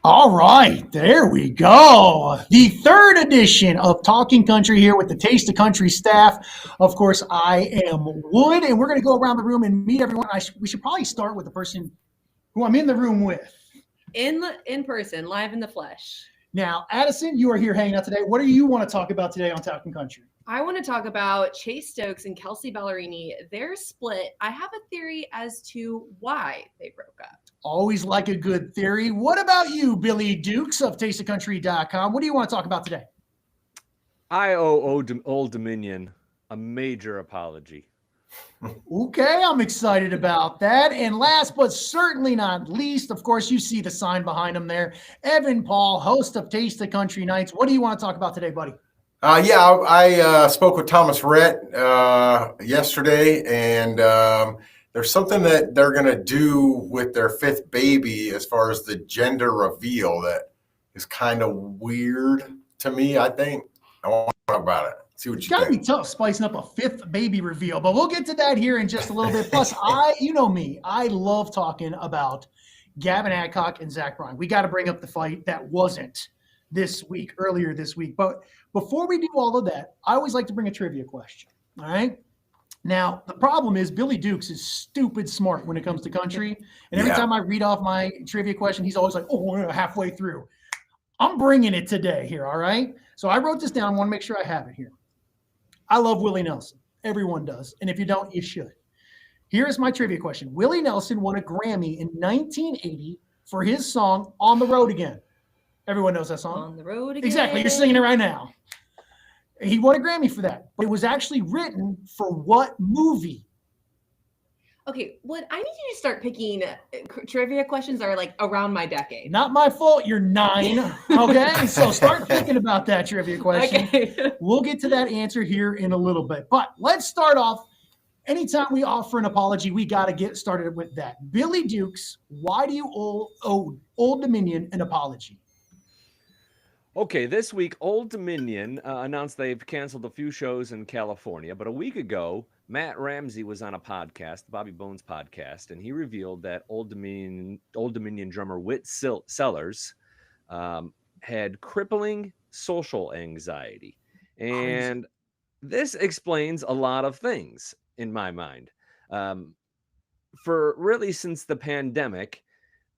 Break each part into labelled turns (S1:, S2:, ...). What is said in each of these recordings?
S1: All right, there we go. The third edition of Talking Country here with the Taste of Country staff. Of course, I am Wood, and we're going to go around the room and meet everyone. We should probably start with the person who I'm in the room with.
S2: In person, live in the flesh.
S1: Now, Addison, you are here hanging out today. What do you want to talk about today on Talking Country?
S2: I want to talk about Chase Stokes and Kelsea Ballerini. They're split. I have a theory as to why they broke up.
S1: Always like a good theory. What about you, Billy Dukes of tasteofcountry.com? What do you want to talk about today?
S3: I owe Old Dominion a major apology.
S1: Okay, I'm excited about that. And last but certainly not least, of course, you see the sign behind him there. Evan Paul, host of Taste of Country Nights. What do you want to talk about today, buddy?
S4: I spoke with Thomas Rhett yesterday, and there's something that they're going to do with their fifth baby as far as the gender reveal that is kind of weird to me, I think. I want to talk about it. See what you think.
S1: It's got to be tough spicing up a fifth baby reveal, but we'll get to that here in just a little bit. Plus, you know me, I love talking about Gavin Adcock and Zach Bryan. We got to bring up the fight that wasn't earlier this week. But before we do all of that, I always like to bring a trivia question. All right. Now, the problem is Billy Dukes is stupid smart when it comes to country. And every time I read off my trivia question, he's always like, we're halfway through. I'm bringing it today here. All right. So I wrote this down. I want to make sure I have it here. I love Willie Nelson. Everyone does. And if you don't, you should. Here's my trivia question. Willie Nelson won a Grammy in 1980 for his song On the Road Again. Everyone knows that song.
S2: On the Road Again.
S1: Exactly. You're singing it right now. He won a Grammy for that. But it was actually written for what movie?
S2: Okay, I need you to start picking trivia questions that are like around my decade.
S1: Not my fault. You're 9. Okay, so start thinking about that trivia question.
S2: Okay.
S1: We'll get to that answer here in a little bit. But let's start off. Anytime we offer an apology, we got to get started with that. Billy Dukes, why do you owe Old Dominion an apology?
S3: Okay, this week, Old Dominion announced they've canceled a few shows in California, but a week ago, Matt Ramsey was on a podcast, the Bobby Bones podcast, and he revealed that Old Dominion drummer Whit Sellers had crippling social anxiety. And this explains a lot of things in my mind. For really since the pandemic,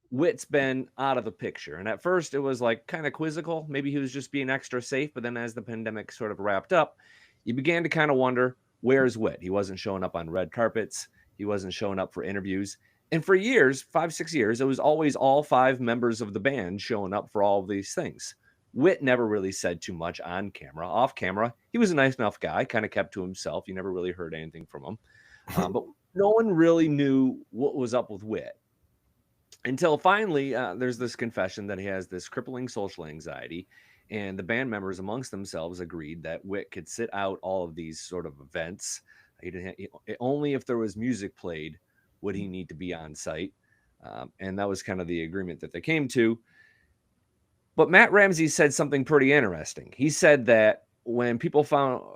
S3: Whit's been out of the picture. And at first it was like kind of quizzical. Maybe he was just being extra safe. But then as the pandemic sort of wrapped up, you began to kind of wonder, where's Whit? He wasn't showing up on red carpets. He wasn't showing up for interviews. And for years, 5-6 years, it was always all 5 members of the band showing up for all of these things. Whit never really said too much on camera. Off camera, he was a nice enough guy, kind of kept to himself. You never really heard anything from him. But no one really knew what was up with Whit. Until finally, there's this confession that he has this crippling social anxiety, and the band members amongst themselves agreed that Whit could sit out all of these sort of events. Only if there was music played would he need to be on site, and that was kind of the agreement that they came to. But Matt Ramsey said something pretty interesting. He said that when people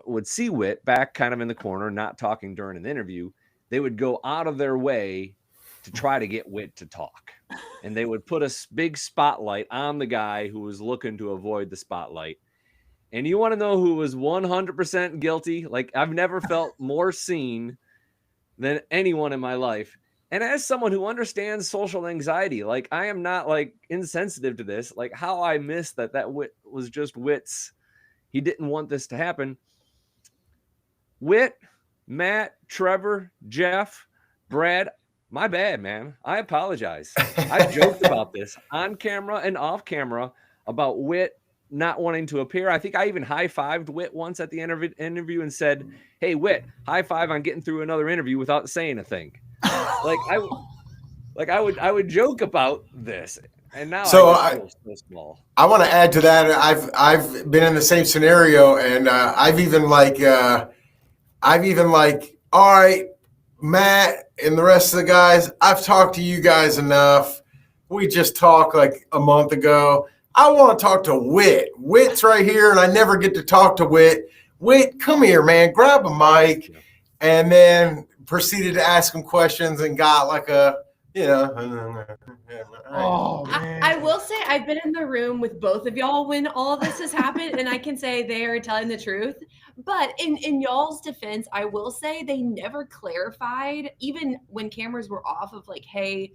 S3: would see Whit back kind of in the corner, not talking during an interview, they would go out of their way to try to get Whit to talk. And they would put a big spotlight on the guy who was looking to avoid the spotlight. And you want to know who was 100% guilty? Like, I've never felt more seen than anyone in my life. And as someone who understands social anxiety, like, I am not like insensitive to this. Like, how I missed that Whit was just Whit's. He didn't want this to happen. Whit, Matt, Trevor, Jeff, Brad, my bad, man. I apologize. I joked about this on camera and off camera about Whit not wanting to appear. I think I even high-fived Whit once at the interview and said, "Hey, Whit, high five on getting through another interview without saying a thing." I would joke about this, and now I feel so small.
S4: I want to add to that. I've been in the same scenario, and I've even all right, Matt and the rest of the guys, I've talked to you guys enough. We just talked like a month ago. I want to talk to Whit. Whit's right here, and I never get to talk to Whit. Whit, come here, man. Grab a mic. And then proceeded to ask him questions and got like a
S1: Oh man.
S2: I will say I've been in the room with both of y'all when all of this has happened, and I can say they are telling the truth. But in y'all's defense, I will say they never clarified, even when cameras were off, of like, hey,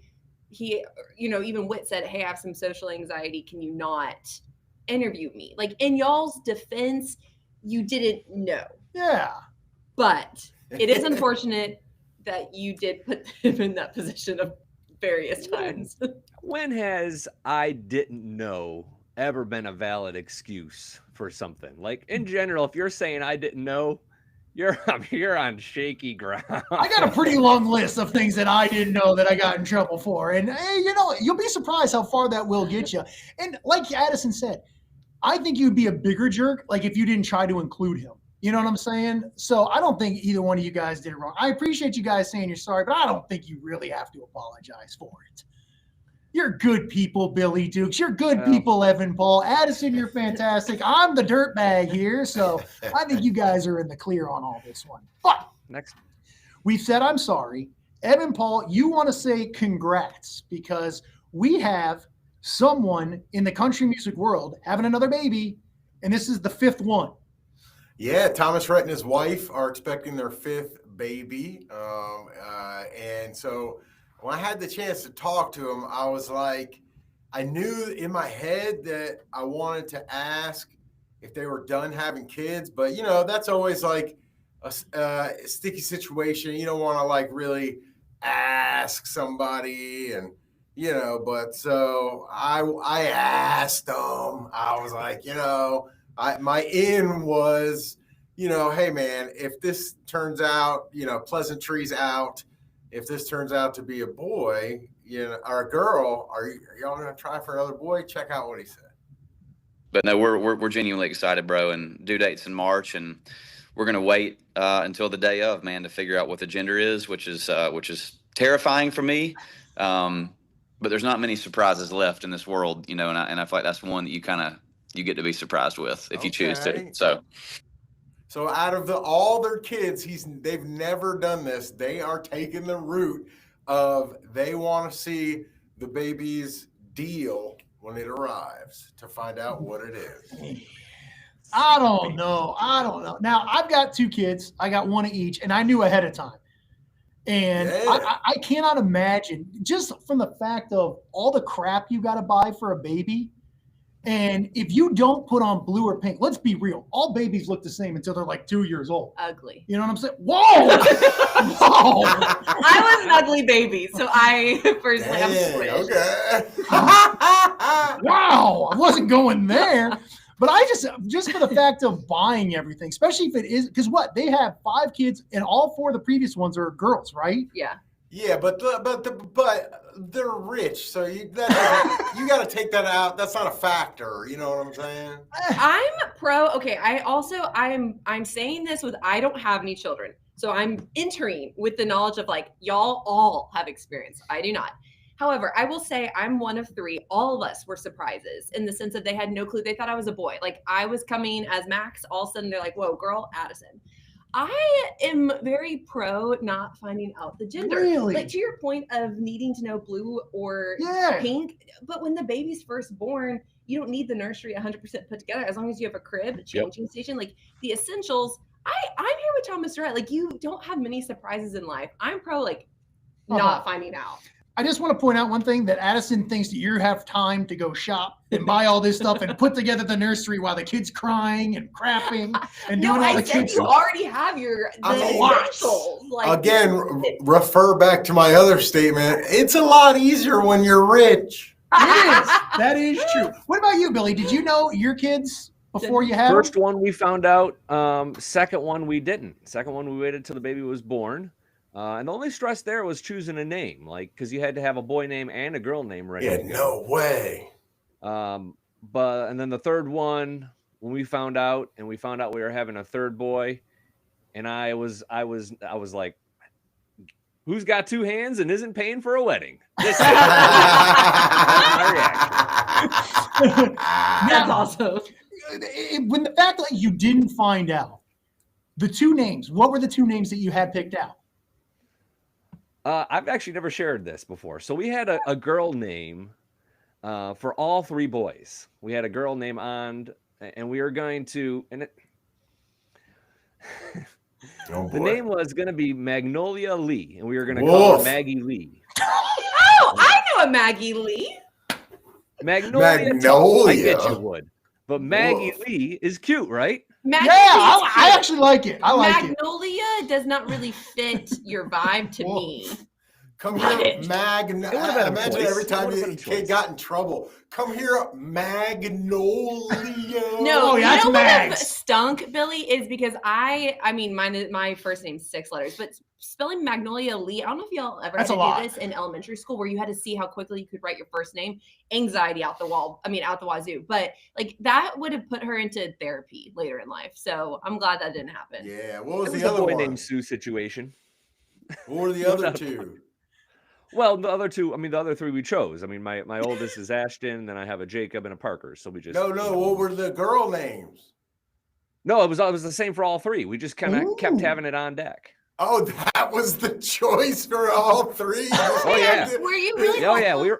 S2: even Whit said, hey, I have some social anxiety. Can you not interview me? Like, in y'all's defense, you didn't know.
S1: Yeah.
S2: But it is unfortunate that you did put him in that position of various times.
S3: When has I didn't know ever been a valid excuse for something? Like, in general, if you're saying I didn't know, you're on shaky ground.
S1: I got a pretty long list of things that I didn't know that I got in trouble for. And hey, you'll be surprised how far that will get you. And like Addison said, I think you'd be a bigger jerk like if you didn't try to include him. You know what I'm saying? So I don't think either one of you guys did it wrong. I appreciate you guys saying you're sorry, but I don't think you really have to apologize for it. You're good people, Billy Dukes. You're good people, Evan Paul. Addison, you're fantastic. I'm the dirtbag here, so I think you guys are in the clear on all this one. But
S3: next,
S1: we've said I'm sorry. Evan Paul, you want to say congrats because we have someone in the country music world having another baby, and this is the 5th one.
S4: Yeah, Thomas Rhett and his wife are expecting their 5th baby. And so when I had the chance to talk to him, I was like, I knew in my head that I wanted to ask if they were done having kids. But, that's always like a sticky situation. You don't want to like really ask somebody and, but so I asked them. I was like, my in was, hey man, if this turns out, pleasantries out, if this turns out to be a boy, or a girl, are y'all gonna try for another boy? Check out what he said.
S5: But no, we're genuinely excited, bro. And due date's in March, and we're gonna wait until the day of, man, to figure out what the gender is, which is terrifying for me. But there's not many surprises left in this world, and I feel like that's one that you get to be surprised with if you choose to.
S4: So out of all their kids, they've never done this. They are taking the route of they want to see the baby's deal when it arrives to find out what it is.
S1: I don't know. Now, I've got 2 kids. I got one of each, and I knew ahead of time. And I cannot imagine, just from the fact of all the crap you got to buy for a baby. And if you don't put on blue or pink, let's be real. All babies look the same until they're like 2 years old.
S2: Ugly.
S1: You know what I'm saying? Whoa! Whoa!
S2: I was an ugly baby, so I personally am squished.
S4: Okay.
S1: Wow! I wasn't going there. But I just for the fact of buying everything, especially if it is, because they have 5 kids and all 4 of the previous ones are girls, right?
S2: Yeah.
S4: Yeah, but they're rich, so you got to take that out. That's not a factor. You know what I'm saying?
S2: I'm pro. Okay, I'm saying this with I don't have any children, so I'm entering with the knowledge of like y'all all have experience. I do not. However, I will say I'm one of 3. All of us were surprises in the sense that they had no clue. They thought I was a boy. Like I was coming as Max. All of a sudden they're like, "Whoa, girl, Addison." I am very pro not finding out the gender.
S1: Really?
S2: Like to your point of needing to know blue or pink. But when the baby's first born, you don't need the nursery 100% put together as long as you have a crib, a changing station, like the essentials. I'm here with Thomas Rhett. Like you don't have many surprises in life. I'm pro not finding out.
S1: I just want to point out one thing, that Addison thinks that you have time to go shop and buy all this stuff and put together the nursery while the kid's crying and crapping and doing all the kids.
S2: You already have the essentials.
S4: Again, refer back to my other statement. It's a lot easier when you're rich.
S1: It is. That is true. What about you, Billy? Did you know your kids before you had
S3: First
S1: them?
S3: one we found out. Second one we didn't. Second one we waited till the baby was born. And the only stress there was choosing a name, because you had to have a boy name and a girl name ready.
S4: Yeah, no way.
S3: And then the third one, when we found out we were having a third boy, and I was like, who's got 2 hands and isn't paying for a wedding? This is my reaction.
S2: That's awesome.
S1: When the fact that you didn't find out the 2 names, what were the 2 names that you had picked out?
S3: I've actually never shared this before. So we had a girl name for all 3 boys. We had a girl named And, and we were going to,
S4: Oh
S3: the
S4: boy.
S3: name was going to be Magnolia Lee, and we were going to
S4: Woof.
S3: call her Maggie Lee.
S2: Oh, I know a Maggie Lee.
S3: Magnolia.
S4: Magnolia.
S3: I get you would. But Maggie
S4: Woof.
S3: Lee is cute, right?
S2: Maggie
S1: Yeah,
S2: Lee's
S1: I
S2: cute.
S1: actually like it. I like it.
S2: Magnolia does not really fit your vibe to
S1: Whoa.
S2: me.
S4: Come
S2: Love
S4: here,
S2: it.
S3: It would've been a
S4: Imagine
S3: choice.
S4: every
S3: It
S4: time
S3: would've
S4: the
S3: been a
S4: kid
S3: choice.
S4: got in trouble. Come here, Magnolia.
S2: No,
S1: Oh,
S2: you
S1: that's
S2: know what have
S1: Mags.
S2: stunk, Billy, is because I mean, my first name's 6 letters, but spelling Magnolia Lee, I don't know if y'all ever
S1: That's
S2: had
S1: a
S2: to
S1: lot.
S2: do this in elementary school where you had to see how quickly you could write your first name. Anxiety out the wall. I mean, out the wazoo. But like that would have put her into therapy later in life. So I'm glad that didn't happen.
S4: Yeah, what was
S3: It was
S4: the
S3: a
S4: other
S3: boy
S4: one?
S3: named Sue situation.
S4: What were the
S3: No,
S4: other
S3: not a
S4: two?
S3: Well, the other 2, I mean, the other 3 we chose. I mean, my oldest is Ashton, then I have a Jacob and a Parker. So we just
S4: No, what were the girl names?
S3: No, it was the same for all 3. We just kind of kept
S1: Ooh.
S3: having it on deck.
S4: Oh, that was the choice for all 3.
S3: Oh, yeah.
S2: Were you really?
S3: Oh yeah, we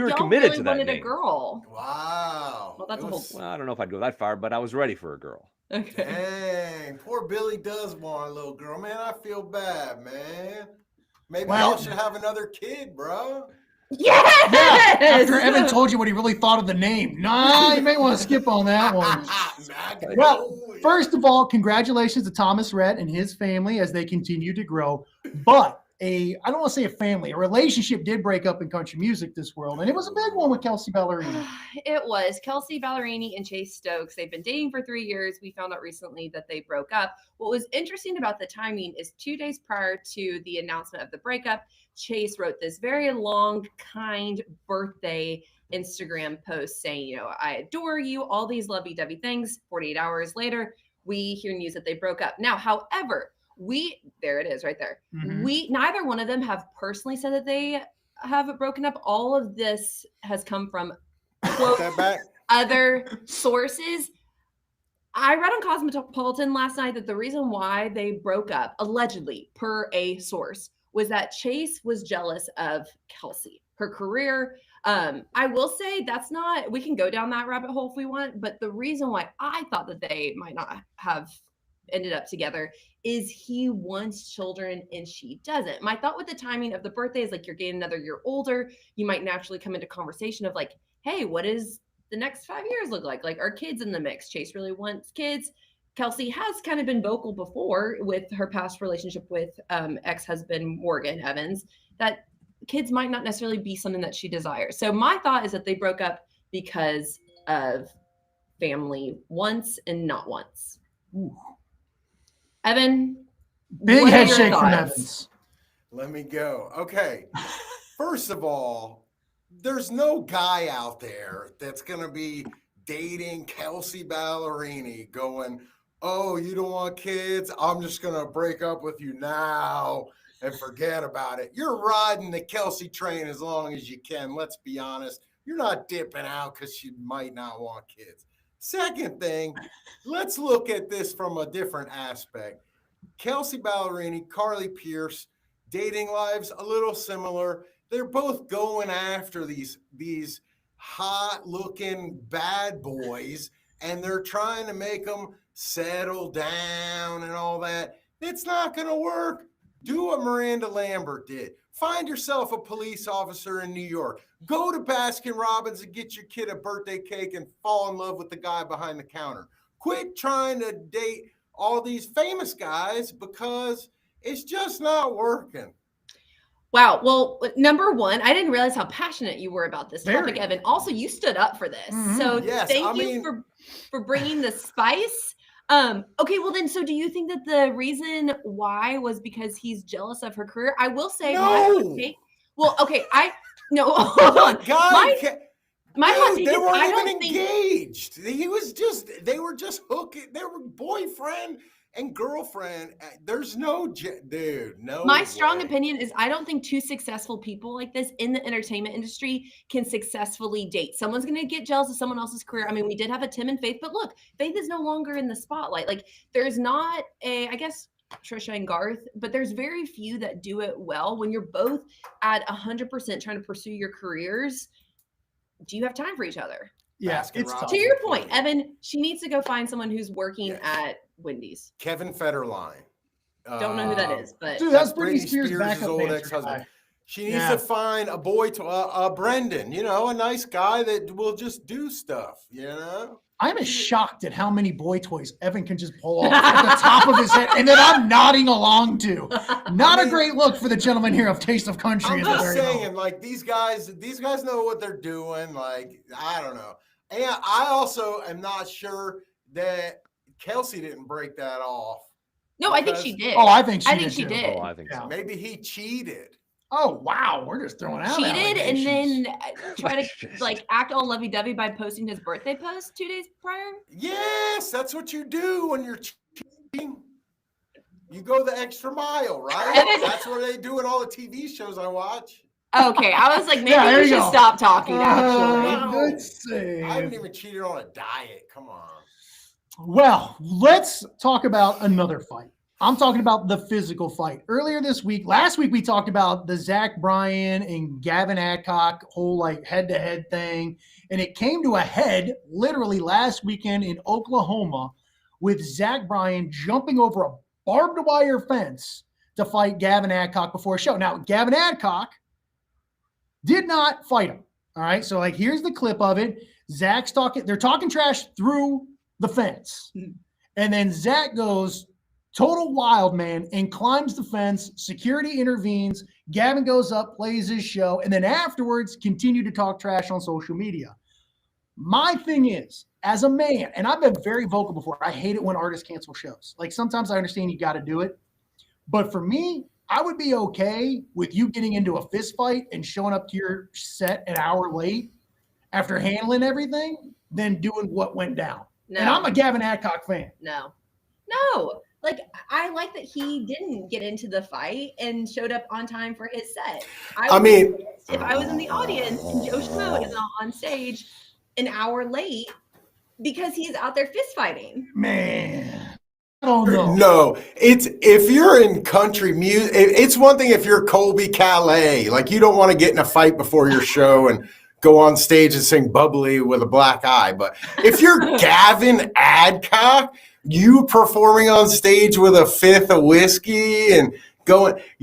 S3: were
S2: y'all
S3: committed
S2: really
S3: to that
S2: wanted
S3: name.
S2: a girl.
S4: Wow.
S2: Well, that's
S4: It
S2: a whole-
S4: was-
S3: Well, I don't know if I'd go that far, but I was ready for a girl.
S2: Okay.
S4: Dang, poor Billy does want a little girl. Man, I feel bad, man. Maybe
S1: Well-
S4: y'all should have another kid, bro.
S2: Yes.
S1: Yeah, after Evan told you what he really thought of the name. Nah, you may want to skip on that one. Well, first of all, congratulations to Thomas Rhett and his family as they continue to grow. But I don't want to say a family, a relationship did break up in country music this world, and it was a big one with Kelsea Ballerini.
S2: It was Kelsea Ballerini and Chase Stokes. They've been dating for 3 years. We found out recently that they broke up. What was interesting about the timing is 2 days prior to the announcement of the breakup, Chase wrote this very long, kind birthday Instagram post saying, you know, I adore you, all these lovey-dovey things. 48 hours later, we hear news that they broke up. Now, however, there it is right there.
S1: Mhm.
S2: Neither one of them have personally said that they have broken up. All of this has come from quote
S4: that back.
S2: other sources. I read on Cosmopolitan last night that the reason why they broke up, allegedly per a source, was that Chase was jealous of Kelsea, her career. I will say that's not, we can go down that rabbit hole if we want, but the reason why I thought that they might not have ended up together is he wants children and she doesn't. My thought with the timing of the birthday is like you're getting another year older. You might naturally come into conversation of like, hey, what does the next 5 years look like? Like, are kids in the mix? Chase really wants kids. Kelsea has kind of been vocal before with her past relationship with ex-husband Morgan Evans that kids might not necessarily be something that she desires. So my thought is that they broke up because of family once and not once.
S1: Ooh.
S2: Evan,
S1: Big
S2: what are
S1: head
S2: your
S1: shake from
S2: thoughts?
S1: Evans.
S4: Let me go. Okay. First of all, there's no guy out there that's going to be dating Kelsea Ballerini going, oh, you don't want kids? I'm just going to break up with you now and forget about it. You're riding the Kelsea train as long as you can. Let's be honest. You're not dipping out because she might not want kids. Second thing, let's look at this from a different aspect. Kelsea Ballerini, Carly Pierce, dating lives a little similar. They're both going after these hot-looking bad boys, and they're trying to make them settle down and all that. It's not going to work. Do what Miranda Lambert did. Find yourself a police officer in New York. Go to Baskin Robbins and get your kid a birthday cake and fall in love with the guy behind the counter. Quit trying to date all these famous guys because it's just not working.
S2: Wow. Well, number one, I didn't realize how passionate you were about this topic,
S1: Very.
S2: Evan. Also, you stood up for this.
S1: Mhm.
S2: So
S4: Yes,
S2: thank
S4: I
S2: you
S4: mean-
S2: for bringing the spice. Okay, well then, so do you think that the reason why was because he's jealous of her career? I will say, my hot
S4: No.
S2: take- well, okay, no, hold on.
S4: Guy,
S2: My hot
S4: dude,
S2: take
S4: they
S2: is
S4: weren't
S2: I
S4: even
S2: don't think
S4: engaged. They were just hooking. They were boyfriend and girlfriend. There's no, dude, no.
S2: my strong
S4: way.
S2: opinion is I don't think two successful people like this in the entertainment industry can successfully date. Someone's going to get jealous of someone else's career. I mean, we did have a Tim and Faith, but look, Faith is no longer in the spotlight. Like there's not I guess Trisha and Garth, but there's very few that do it well. When you're both at 100% trying to pursue your careers, do you have time for each other?
S1: Yeah,
S4: Baskin
S1: it's
S4: Robbins.
S1: tough.
S2: To your point, Evan, she needs to go find someone who's working
S4: Yes.
S2: at Wendy's.
S4: Kevin Federline.
S2: Don't know who that is, but
S1: Dude, that's Britney Spears' backup
S4: old
S1: dancer
S4: ex-husband.
S1: guy.
S4: She needs
S1: Yeah.
S4: to find a boy to Brendan, a nice guy that will just do stuff,
S1: I'm as shocked at how many boy toys Evan can just pull off at the top of his head, and then I'm nodding along to. Not a great look for the gentleman here of Taste of Country.
S4: I'm
S1: in the
S4: just
S1: very
S4: saying,
S1: moment.
S4: like these guys know what they're doing. Like, I don't know. And I also am not sure that Kelsey didn't break that off.
S2: no, I think she did.
S1: Oh, I think she
S2: I
S1: did.
S2: think she
S1: too.
S2: did.
S3: Oh, I think
S1: Yeah.
S3: so.
S4: Maybe he cheated.
S1: Oh, wow. We're just throwing out
S2: Cheated and
S1: allegations.
S2: then try to act all lovey-dovey by posting his birthday post 2 days prior.
S4: Yes, that's what you do when you're cheating. You go the extra mile, right?
S2: Evan-
S4: That's what they do in all the TV shows I watch.
S2: Okay, I was like, maybe
S1: Yeah, there
S2: we
S1: you
S2: should
S1: go.
S2: stop talking. Actually,
S4: No.
S1: Good
S4: I
S1: save.
S4: haven't even cheated on a diet. Come on.
S1: Well, let's talk about another fight. I'm talking about the physical fight. Last week we talked about the Zach Bryan and Gavin Adcock whole head-to-head thing, and it came to a head literally last weekend in Oklahoma with Zach Bryan jumping over a barbed wire fence to fight Gavin Adcock before a show. Now, Gavin Adcock did not fight him. All right, so here's the clip of it. Zach's talking. They're talking trash through the fence, and then Zach goes total wild man and climbs the fence. Security intervenes. Gavin goes up, plays his show, and then afterwards continue to talk trash on social media. My thing is, as a man, and I've been very vocal before, I hate it when artists cancel shows. Sometimes I understand you got to do it, but for me, I would be okay with you getting into a fist fight and showing up to your set an hour late after handling everything than doing what went down.
S2: no,
S1: And I'm a Gavin Adcock fan.
S2: no. I like that he didn't get into the fight and showed up on time for his set. If I was in the audience and Joe Schmo is on stage an hour late because he's out there fist fighting.
S1: Man, I don't know.
S4: No, it's if you're in country music, it's one thing if you're Colby Calais, you don't want to get in a fight before your show and go on stage and sing Bubbly with a black eye. But if you're Gavin Adcock, you performing on stage with a fifth of whiskey and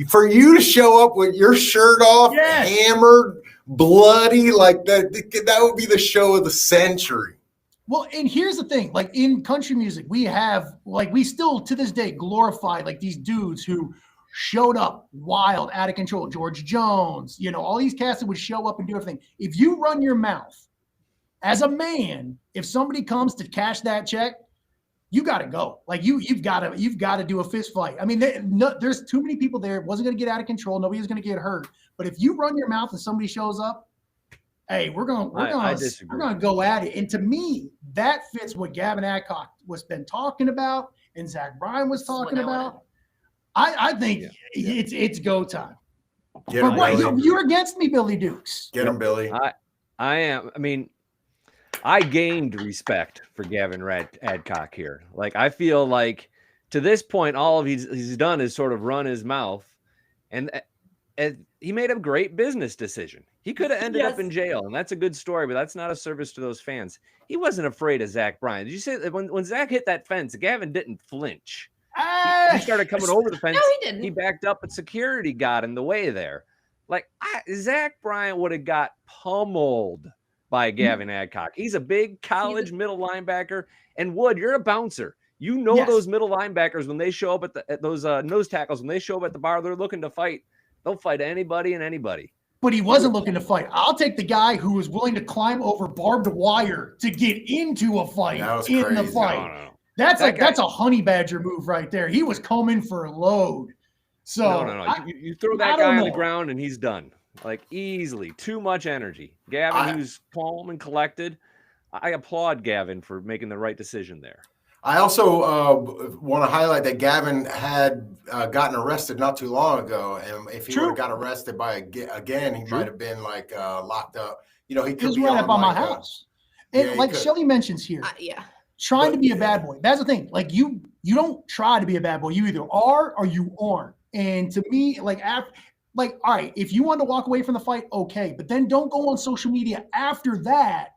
S4: for you to show up with your shirt off,
S1: Yes.
S4: hammered, bloody, that would be the show of the century.
S1: Well, and here's the thing, in country music, we have, we still to this day glorify these dudes who showed up wild, out of control. George Jones, all these cats that would show up and do everything. If you run your mouth as a man, if somebody comes to cash that check, you got to go. You've got to do a fist fight. I mean, there's too many people there. It wasn't going to get out of control. Nobody was going to get hurt. But if you run your mouth and somebody shows up, hey, we're going to go at it. And to me, that fits what Gavin Adcock was been talking about and Zach Bryan was talking about. I think it's go time.
S4: Get him, Billy.
S1: You're against me, Billy Dukes.
S4: Get him, Billy.
S3: I am. I mean, I gained respect for Gavin Adcock here. I feel like to this point, all of he's done is sort of run his mouth, and he made a great business decision. He could have ended up in jail, and that's a good story, but that's not a service to those fans. He wasn't afraid of Zach Bryan. Did you say that when Zach hit that fence, Gavin didn't flinch? He started coming over the fence.
S2: No, he didn't.
S3: He backed up, but security got in the way there. Zach Bryan would have got pummeled by Gavin Adcock. He's a big college middle linebacker. And Wood, you're a bouncer. Those middle linebackers, when they show up at those nose tackles, when they show up at the bar, they're looking to fight. They'll fight anybody and anybody.
S1: But he wasn't looking to fight. I'll take the guy who was willing to climb over barbed wire to get into a fight in the fight.
S3: No.
S1: That's a honey badger move right there. He was coming for a load. So
S3: no. You throw that guy on the ground and he's done. Easily. Too much energy. Gavin, who's calm and collected. I applaud Gavin for making the right decision there.
S4: I also want to highlight that Gavin had gotten arrested not too long ago, and if he would have got arrested by again, he might have been locked up. He could
S1: was
S4: be
S1: right
S4: on
S1: up on my house. And
S4: Yeah,
S1: Shelly mentions here, trying to be a bad boy. That's the thing. Like you don't try to be a bad boy. You either are or you aren't. And to me, all right, if you want to walk away from the fight, okay, but then don't go on social media after that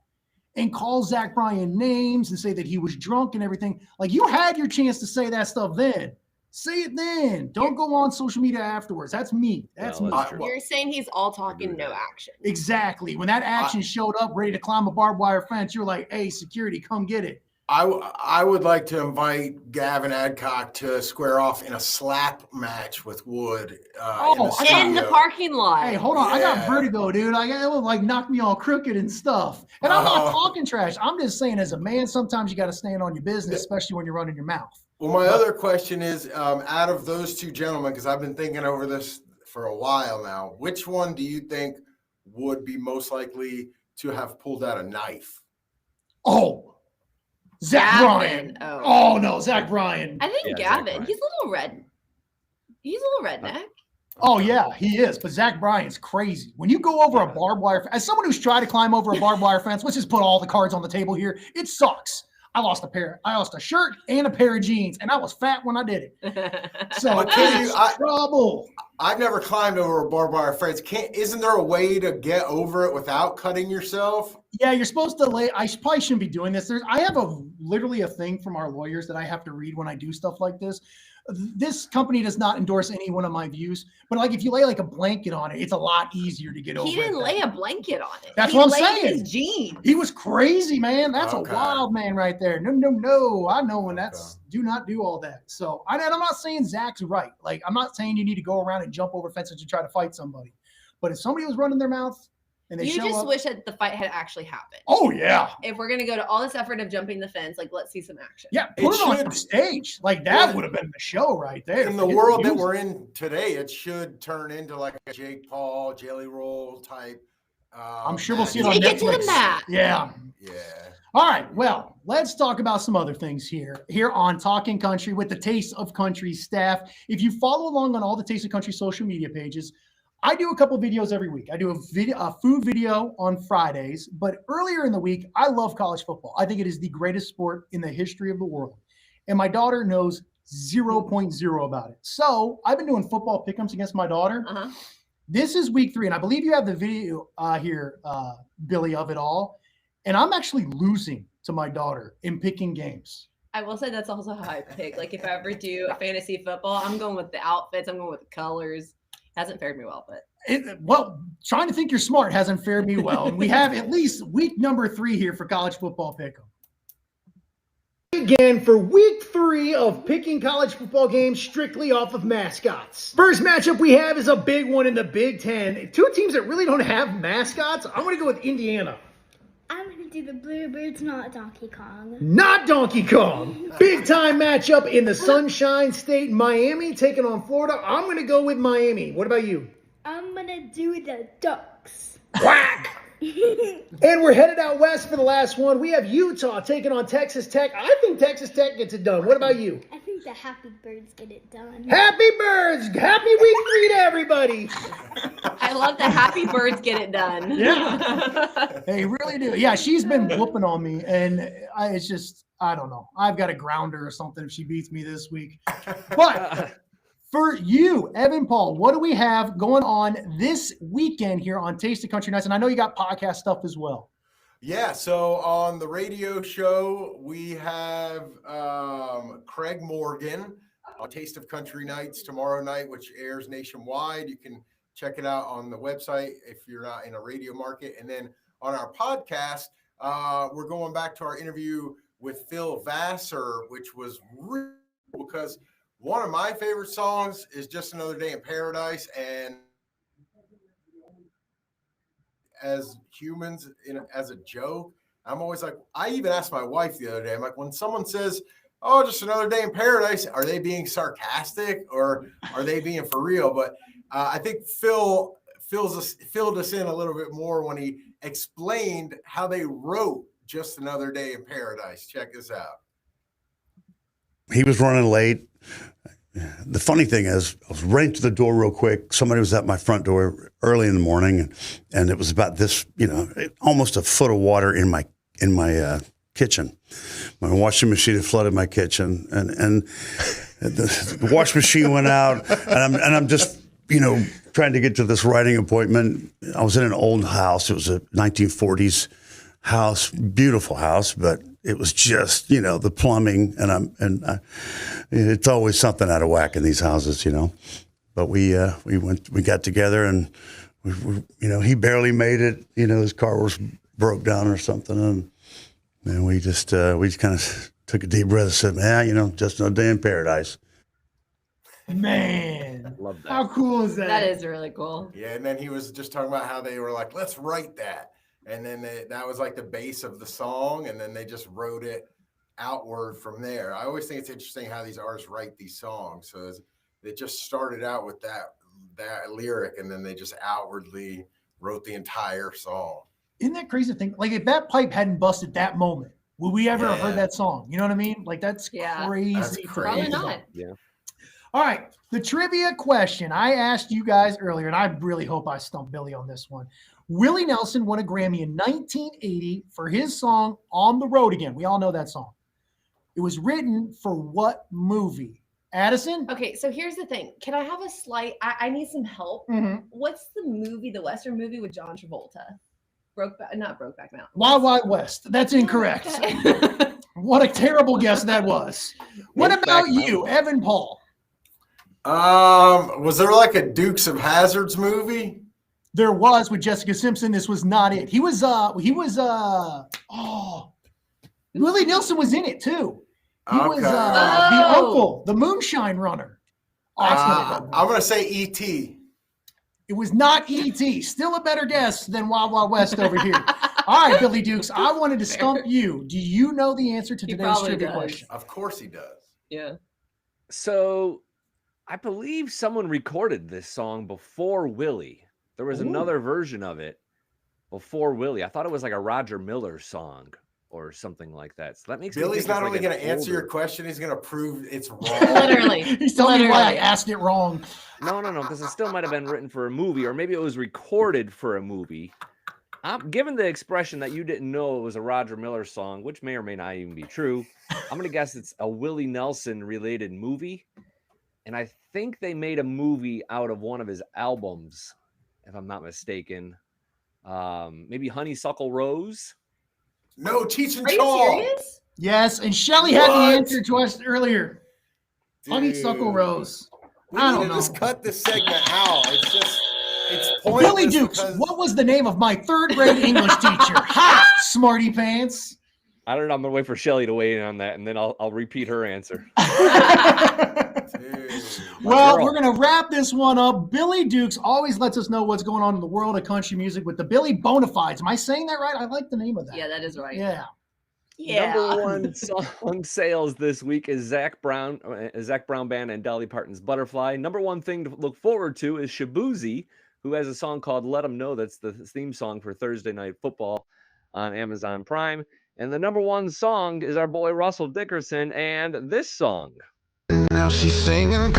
S1: and call Zach Bryan names and say that he was drunk and everything. Like, you had your chance to say that stuff then. Say it then. Don't go on social media afterwards. That's me. That's me.
S2: You're saying he's all talking, no action.
S1: Exactly. When that action showed up, ready to climb a barbed wire fence, you're like, hey, security, come get it.
S4: I would like to invite Gavin Adcock to square off in a slap match with Wood
S2: in the parking lot.
S1: Hey, hold on. Yeah. I got vertigo, dude. It would like knock me all crooked and stuff. And I'm not talking trash. I'm just saying, as a man, sometimes you got to stand on your business, especially when you're running your mouth.
S4: Well, my other question is, out of those two gentlemen, because I've been thinking over this for a while now, which one do you think would be most likely to have pulled out a knife?
S1: Oh, Zach Bryan. Oh no, Zach Bryan.
S2: I think Gavin. He's a little red. He's a little redneck.
S1: Oh yeah, he is. But Zach Bryan's crazy. When you go over a barbed wire, as someone who's tried to climb over a barbed wire fence, let's just put all the cards on the table here. It sucks. I lost a shirt and a pair of jeans, and I was fat when I did it. So trouble.
S4: I've never climbed over a barbed wire fence. Isn't there a way to get over it without cutting yourself?
S1: Yeah, you're supposed to lay. I probably shouldn't be doing this. I have literally a thing from our lawyers that I have to read when I do stuff like this. This company does not endorse any one of my views, but like if you lay like a blanket on it, it's a lot easier to get over.
S2: He didn't lay a blanket on it.
S1: That's what I'm saying.
S2: His jeans.
S1: He was crazy, man. That's a wild man right there. No. I know when that's do not do all that. So I'm not saying Zach's right. Like, I'm not saying you need to go around and jump over fences to try to fight somebody. But if somebody was running their mouth and they
S2: wish that the fight had actually happened.
S1: Oh yeah.
S2: If we're gonna go to all this effort of jumping the fence, like, let's see some action.
S1: Yeah, put it on stage. Like, that would have been the show right there.
S4: In the world that we're in today, it should turn into like a Jake Paul, Jelly Roll type.
S1: I'm sure we'll see it on Netflix.
S2: Take it to the mat.
S1: Yeah. All right. Well, let's talk about some other things here on Talkin' Country with the Taste of Country staff. If you follow along on all the Taste of Country social media pages, I do a couple videos every week. I do a food video on Fridays, but earlier in the week, I love college football. I think it is the greatest sport in the history of the world. And my daughter knows 0.0 about it. So I've been doing football pick'ems against my daughter. This is week 3, and I believe you have the video here, Billy, of it all. And I'm actually losing to my daughter in picking games.
S2: I will say that's also how I pick. Like, if I ever do a fantasy football, I'm going with the outfits. I'm going with the colors. Hasn't fared me well, but
S1: trying to think you're smart hasn't fared me well. And we have at least week number 3 here for college football pick'em. Again for week 3 of picking college football games strictly off of mascots. First matchup we have is a big one in the Big Ten. 2 teams that really don't have mascots. I'm going to go with Indiana.
S6: I'm going to do the Bluebirds, not Donkey Kong.
S1: Not Donkey Kong. Big time matchup in the Sunshine State, Miami taking on Florida. I'm going to go with Miami. What about you?
S6: I'm going to do the Ducks.
S1: Quack! And we're headed out west for the last one. We have Utah taking on Texas Tech. I think Texas Tech gets it done. What about you?
S6: I think the Happy Birds get it done.
S1: Happy Birds! Happy week 3 to everybody.
S2: I love the Happy Birds get it done.
S1: Yeah. They really do. Yeah, she's been whooping on me, and it's just, I don't know. I've got to ground her or something if she beats me this week. But for you, Evan Paul, what do we have going on this weekend here on Taste of Country Nights? And I know you got podcast stuff as well.
S4: Yeah, so on the radio show, we have Craig Morgan on Taste of Country Nights tomorrow night, which airs nationwide. You can check it out on the website if you're not in a radio market. And then on our podcast, we're going back to our interview with Phil Vassar, which was really cool because one of my favorite songs is Just Another Day in Paradise. And as humans, as a joke, I'm always like, I even asked my wife the other day, I'm like, when someone says, oh, just another day in paradise, are they being sarcastic or are they being for real? But I think Phil filled us in a little bit more when he explained how they wrote Just Another Day in Paradise. Check this out.
S7: He was running late. The funny thing is, I was running to the door real quick. Somebody was at my front door early in the morning, and it was about this, almost a foot of water in my kitchen. My washing machine had flooded my kitchen, and the wash machine went out, and I'm just, trying to get to this writing appointment. I was in an old house. It was a 1940s house, beautiful house, but it was just, the plumbing, and it's always something out of whack in these houses, But we got together, and he barely made it. His car was broke down or something, and we just kind of took a deep breath and said, "Man, just another day in paradise."
S1: Man,
S3: Love that.
S1: how cool is that?
S2: That is really cool.
S4: Yeah, and then he was just talking about how they were like, let's write that. And then that was like the base of the song, and then they just wrote it outward from there. I always think it's interesting how these artists write these songs. So they just started out with that lyric, and then they just outwardly wrote the entire song.
S1: Isn't that crazy to think? Like, if that pipe hadn't busted that moment, would we ever have heard
S4: Yeah.
S1: that song? You know what I mean? Like, that's crazy.
S4: That's
S1: to
S2: Probably
S1: think
S2: not.
S1: about.
S3: Yeah.
S1: All right. The trivia question I asked you guys earlier, and I really hope I stumped Billy on this one. Willie Nelson won a Grammy in 1980 for his song On the Road Again. We all know that song. It was written for what movie? Addison?
S2: Okay, so here's the thing. Can I have a slight? I need some help.
S1: Mm-hmm.
S2: What's the movie, the Western movie with John Travolta? Not Brokeback Mountain.
S1: Wild Wild West. That's incorrect.
S2: Okay.
S1: What a terrible guess that was. What
S3: Brokeback
S1: about
S3: Mountain.
S1: you, Evan Paul?
S4: Was there like a Dukes of Hazzards movie?
S1: There was with Jessica Simpson. This was not it. Willie Nelson was in it too. He was the
S2: Oh.
S1: uncle, the moonshine runner.
S4: I'm going to say E.T.
S1: It was not E.T. Still a better guess than Wild Wild West over here. All right, Billy Dukes, I wanted to stump you. Do you know the answer to
S2: He
S1: today's
S2: probably
S1: trivia
S2: does.
S1: question?
S4: Of course he does.
S2: Yeah.
S3: So I believe someone recorded this song before Willie. There was
S1: Ooh.
S3: another version of it before Willie. I thought it was like a Roger Miller song or something like that. So that makes me
S4: Billy's
S3: think
S4: not
S3: it's
S4: only
S3: like an
S4: going to answer your
S3: older-
S4: question, he's going to prove it's wrong.
S2: Literally.
S1: He's telling me why I
S2: Literally.
S1: asked it wrong.
S3: No, because it still might have been written for a movie, or maybe it was recorded for a movie. Given the expression that you didn't know it was a Roger Miller song, which may or may not even be true, I'm going to guess it's a Willie Nelson related movie. And I think they made a movie out of one of his albums, if I'm not mistaken. Maybe Honeysuckle Rose.
S4: No, Cheech and
S2: Are you
S4: Chong.
S2: serious?
S1: Yes, and Shelly had the
S4: What?
S1: answer to us earlier. Honeysuckle
S4: Dude.
S1: Rose.
S4: We
S1: I
S4: need
S1: don't
S4: to just
S1: know.
S4: cut this segment out. It's pointless.
S1: Billy Dukes,
S4: because-
S1: what was the name of my third grade English teacher? Ha! Smarty pants.
S3: I don't know. I'm going to wait for Shelly to weigh in on that, and then I'll repeat her answer.
S4: Dude.
S1: Well,
S3: girl.
S1: we're going to wrap this one up. Billy Dukes always lets us know what's going on in the world of country music with the Billy Bonafides. Am I saying that right? I like the name of that.
S2: Yeah, that is right.
S1: Yeah.
S2: Yeah.
S3: Number one song sales this week is Zach Brown Band and Dolly Parton's Butterfly. Number one thing to look forward to is Shabuzi, who has a song called Let 'Em Know. That's the theme song for Thursday Night Football on Amazon Prime. And the number one song is our boy Russell Dickerson and this song.
S8: Now she's singing.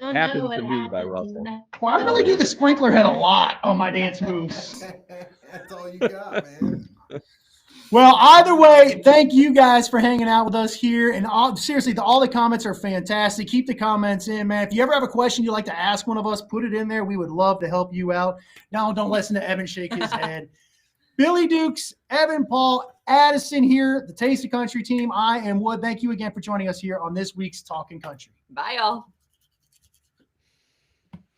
S2: Oh,
S3: Happens
S2: no,
S3: to
S2: it
S3: Me by
S2: happened.
S3: Russell.
S1: Well, I really do the sprinkler head a lot on my dance moves.
S4: That's all you got, man.
S1: Well, either way, thank you guys for hanging out with us here. And seriously, all the comments are fantastic. Keep the comments in, man. If you ever have a question you'd like to ask one of us, put it in there. We would love to help you out. Now, don't listen to Evan shake his head. Billy Dukes, Evan Paul, Addison here, the Taste of Country team. I am Wood. Thank you again for joining us here on this week's Talkin' Country.
S2: Bye, y'all.